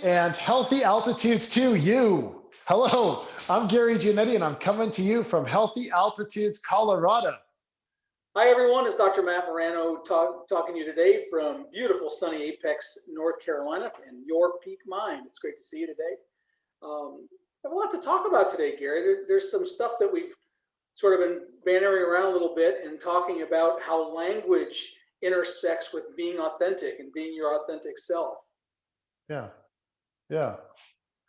and healthy altitudes to you. Hello, I'm Gary Giannetti, and I'm coming to you from Healthy Altitudes, Colorado. Hi, everyone. It's Dr. Matt Morano talking to you today from beautiful sunny Apex, North Carolina, and your peak mind. It's great to see you today. I have a lot to talk about today, Gary. There's some stuff that we've sort of been bantering around a little bit and talking about how language intersects with being authentic and being your authentic self. Yeah, yeah.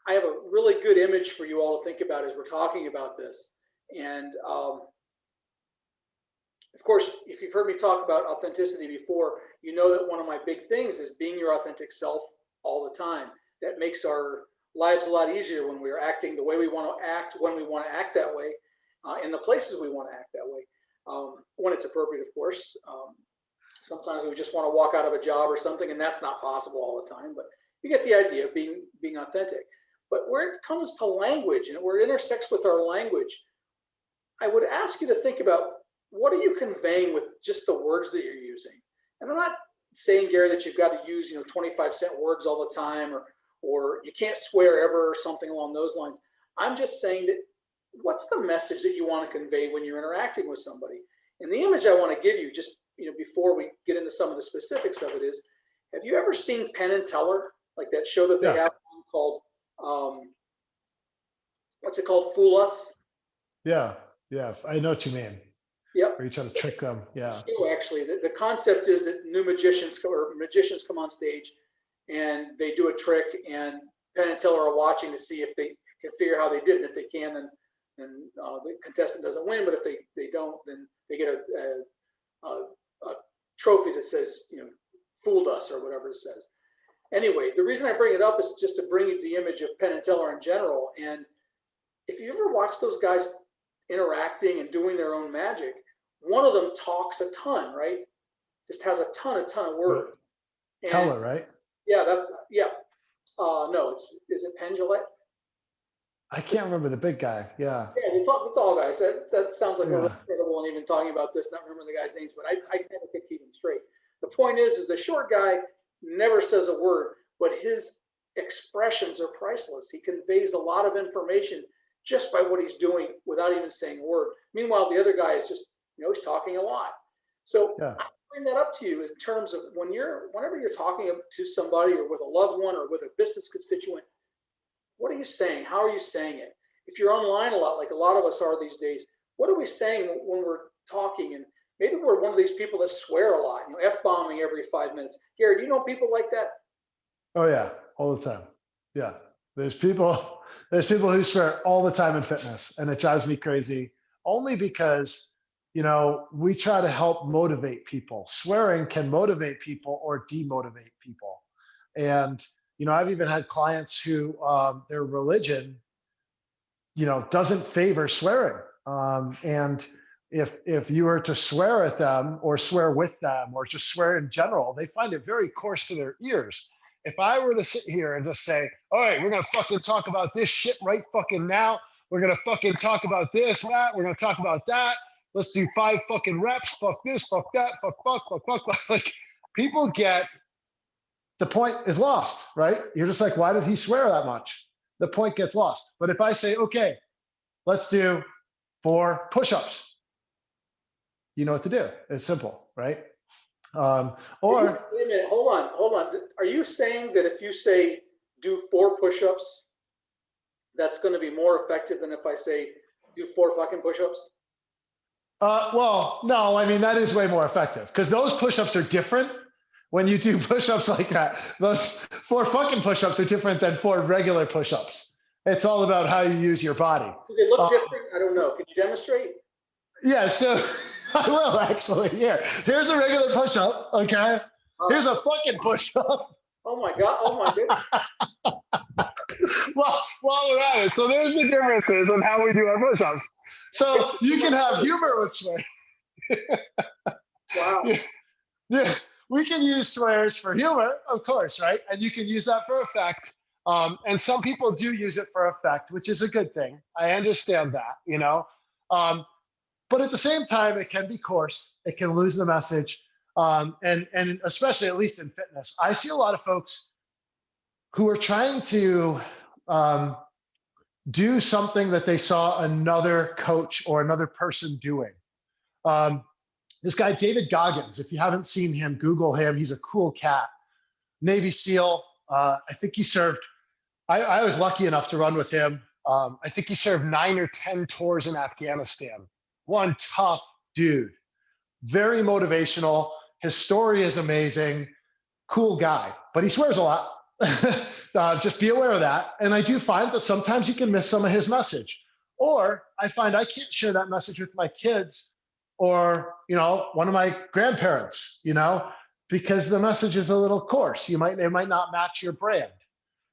I have a really good image for you all to think about as we're talking about this. And of course, if you've heard me talk about authenticity before, you know that one of my big things is being your authentic self all the time. That makes our lives a lot easier when we're acting the way we want to act, when we want to act that way, in the places we want to act that way, when it's appropriate, of course. Sometimes we just want to walk out of a job or something, and that's not possible all the time, but you get the idea of being authentic. But where it comes to language and where it intersects with our language, I would ask you to think about, what are you conveying with just the words that you're using? And I'm not saying, Gary, that you've got to use 25-cent words all the time, or you can't swear ever or something along those lines. I'm just saying that what's the message that you want to convey when you're interacting with somebody? And the image I want to give you, just before we get into some of the specifics of it, is, have you ever seen Penn and Teller, like that show that they have called, what's it called, Fool Us? Yeah, I know what you mean. Yep. Where you try to trick them. Yeah. Actually, the concept is that new magicians come on stage and they do a trick, and Penn and Teller are watching to see if they can figure how they did it. And if they can, then the contestant doesn't win. But if they don't, then they get a trophy that says, fooled us, or whatever it says. Anyway, the reason I bring it up is just to bring you the image of Penn and Teller in general. And if you ever watch those guys interacting and doing their own magic, one of them talks a ton, right? Just has a ton of words. Teller, right? Yeah, no, is it Penn Jillette? I can't remember the big guy. Yeah. Yeah, the tall guys. That sounds like we're incredible, and even talking about this, not remembering the guys' names, but I never could keep them straight. The point is the short guy never says a word, but his expressions are priceless. He conveys a lot of information just by what he's doing without even saying a word. Meanwhile, the other guy is just, he's talking a lot. So I bring that up to you in terms of whenever you're talking to somebody, or with a loved one, or with a business constituent, what are you saying? How are you saying it? If you're online a lot, like a lot of us are these days, what are we saying when we're talking? And maybe we're one of these people that swear a lot, F-bombing every 5 minutes. Gary, do you know people like that? Oh yeah, all the time. Yeah. There's people who swear all the time in fitness, and it drives me crazy, only because, we try to help motivate people. Swearing can motivate people or demotivate people. And, I've even had clients who their religion, doesn't favor swearing. And if you were to swear at them, or swear with them, or just swear in general, they find it very coarse to their ears. If I were to sit here and just say, all right, we're going to fucking talk about this shit right fucking now. We're going to fucking talk about this, that. We're going to talk about that. Let's do 5 fucking reps. Fuck this, fuck that, fuck. Like, people get, the point is lost, right? You're just like, why did he swear that much? The point gets lost. But if I say, okay, let's do 4 push-ups, you know what to do. It's simple, right? Wait a minute, hold on. Are you saying that if you say do 4 push-ups, that's going to be more effective than if I say do 4 fucking push-ups? Well, no, I mean, that is way more effective, because those push-ups are different. When you do push-ups like that, those 4 fucking push-ups are different than 4 regular push-ups. It's all about how you use your body. Do they look different? I don't know. Can you demonstrate? Yeah, so I will actually. Here's a regular push-up, okay? Here's a fucking push-up. Oh my God, oh my goodness. Well, while we're at it, so there's the differences on how we do our push-ups. So you can have humor with swear. Wow. Yeah, we can use swears for humor, of course, right? And you can use that for effect. And some people do use it for effect, which is a good thing. I understand that, but at the same time, it can be coarse. It can lose the message. And especially, at least in fitness, I see a lot of folks who are trying to um, do something that they saw another coach or another person doing. Um, this guy, David Goggins, if you haven't seen him, Google him. He's a cool cat, Navy SEAL. I think he served, I was lucky enough to run with him. I think he served 9 or 10 tours in Afghanistan. One tough dude, very motivational. His story is amazing, cool guy, but he swears a lot. Just be aware of that. And I do find that sometimes you can miss some of his message. Or I find I can't share that message with my kids or, one of my grandparents, because the message is a little coarse. It might not match your brand.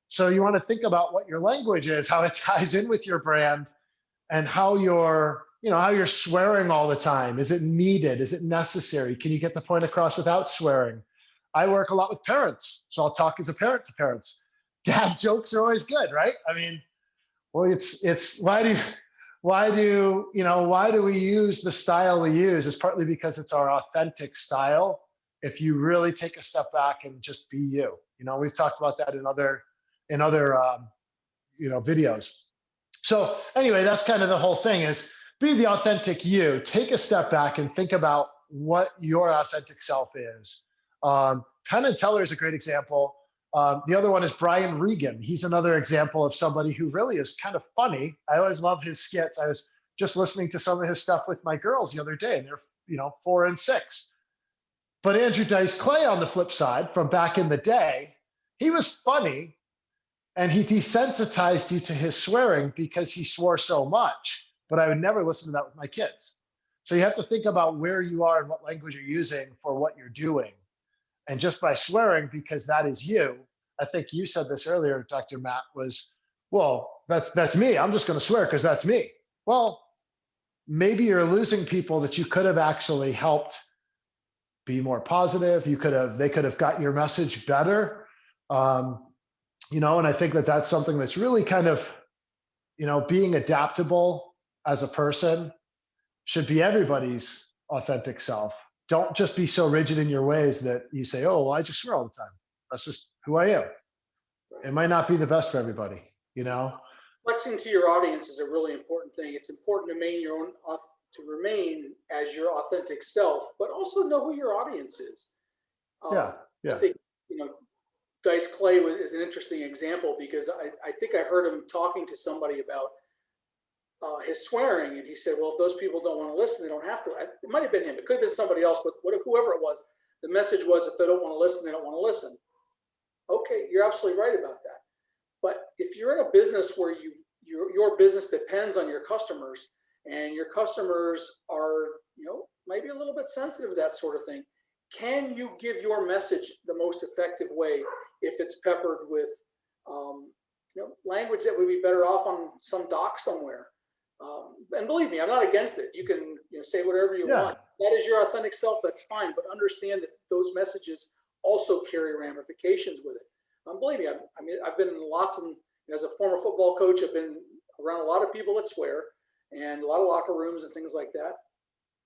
So you want to think about what your language is, how it ties in with your brand, and how you're swearing all the time. Is it needed? Is it necessary? Can you get the point across without swearing? I work a lot with parents, so I'll talk as a parent to parents. Dad jokes are always good, right? I mean, well, it's why do we use the style we use? It's partly because it's our authentic style. If you really take a step back and just be you, we've talked about that in other videos. So anyway, that's kind of the whole thing: is be the authentic you. Take a step back and think about what your authentic self is. Penn and Teller is a great example. The other one is Brian Regan. He's another example of somebody who really is kind of funny. I always love his skits. I was just listening to some of his stuff with my girls the other day, and they're 4 and 6. But Andrew Dice Clay, on the flip side, from back in the day, he was funny, and he desensitized you to his swearing because he swore so much. But I would never listen to that with my kids. So you have to think about where you are and what language you're using for what you're doing. And just by swearing, because that is you, I think you said this earlier, Dr. Matt, was, well, that's me. I'm just going to swear because that's me. Well, maybe you're losing people that you could have actually helped be more positive. They could have got your message better. And I think that's something that's really kind of, being adaptable as a person should be everybody's authentic self. Don't just be so rigid in your ways that you say, oh, well, I just swear all the time. That's just who I am. It might not be the best for everybody, Flexing to your audience is a really important thing. It's important to remain as your authentic self, but also know who your audience is. Yeah. I think, Dice Clay is an interesting example because I think I heard him talking to somebody about his swearing, and he said, well, if those people don't want to listen, they don't have to. It might have been him. It could have been somebody else, but whoever it was, the message was, if they don't want to listen, they don't want to listen. Okay, you're absolutely right about that. But if you're in a business where your business depends on your customers, and your customers are, maybe a little bit sensitive to that sort of thing, can you give your message the most effective way if it's peppered with language that would be better off on some doc somewhere? And believe me, I'm not against it. You can say whatever you want. That is your authentic self. That's fine. But understand that those messages also carry ramifications with it. Believe me, I've been in as a former football coach, I've been around a lot of people that swear and a lot of locker rooms and things like that.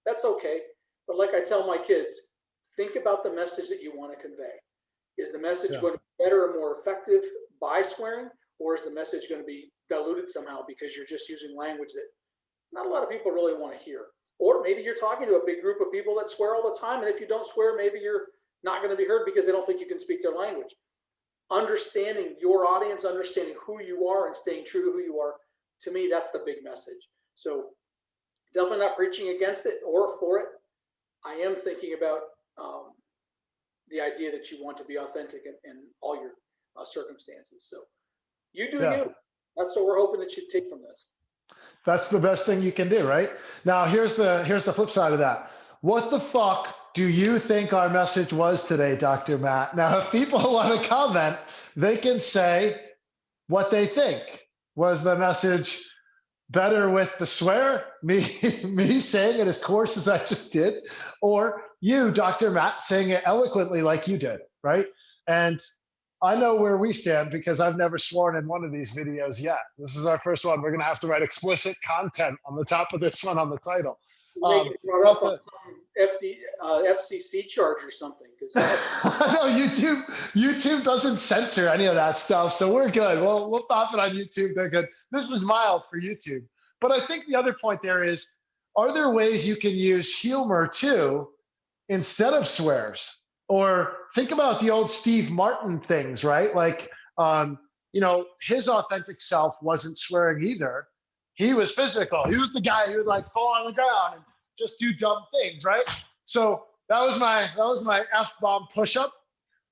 That's okay. But like I tell my kids, think about the message that you want to convey. Is the message going to be better or more effective by swearing, or is the message going to be diluted somehow because you're just using language that not a lot of people really want to hear? Or maybe you're talking to a big group of people that swear all the time, and if you don't swear, maybe you're not going to be heard because they don't think you can speak their language. Understanding your audience, understanding who you are, and staying true to who you are, to me, that's the big message. So definitely not preaching against it or for it. I am thinking about the idea that you want to be authentic in all your circumstances. So you do you. That's what we're hoping that you take from this. That's the best thing you can do, right? Now, here's the flip side of that. What the fuck do you think our message was today, Dr. Matt? Now, if people want to comment, they can say what they think. Was the message better with the swear, me saying it as coarse as I just did, or you, Dr. Matt, saying it eloquently like you did, right? And I know where we stand because I've never sworn in one of these videos yet. This is our first one. We're going to have to write explicit content on the top of this one on the title. They get brought up on some FCC charge or something. Because No, YouTube doesn't censor any of that stuff, so we're good. We'll pop it on YouTube. They're good. This was mild for YouTube, but I think the other point there is: are there ways you can use humor too instead of swears? Or think about the old Steve Martin things, right? Like, his authentic self wasn't swearing either. He was physical. He was the guy who would like fall on the ground and just do dumb things, right? So that was my F-bomb push-up,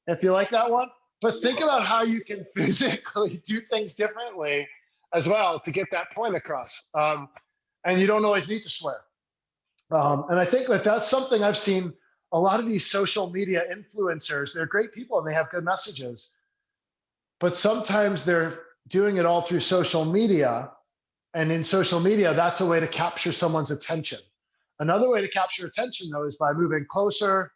if you like that one. But think about how you can physically do things differently as well to get that point across. And you don't always need to swear. And I think that's something I've seen a lot of these social media influencers. They're great people and they have good messages, but sometimes they're doing it all through social media. And in social media, that's a way to capture someone's attention. Another way to capture attention, though, is by moving closer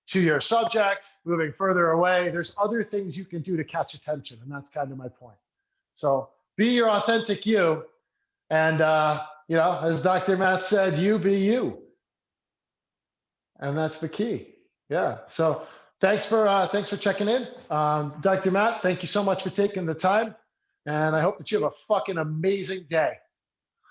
to your subject, moving further away. There's other things you can do to catch attention, and that's kind of my point. So be your authentic you, and as Dr. Matt said, you be you, and that's the key. Yeah. So thanks for checking in, Dr. Matt. Thank you so much for taking the time, and I hope that you have a fucking amazing day.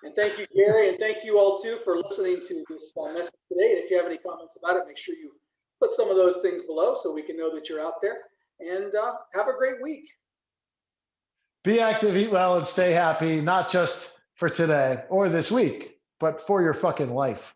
And thank you, Gary, and thank you all too for listening to this message today. And if you have any comments about it, make sure you put some of those things below so we can know that you're out there. And have a great week. Be active, eat well, and stay happy, not just for today or this week, but for your fucking life.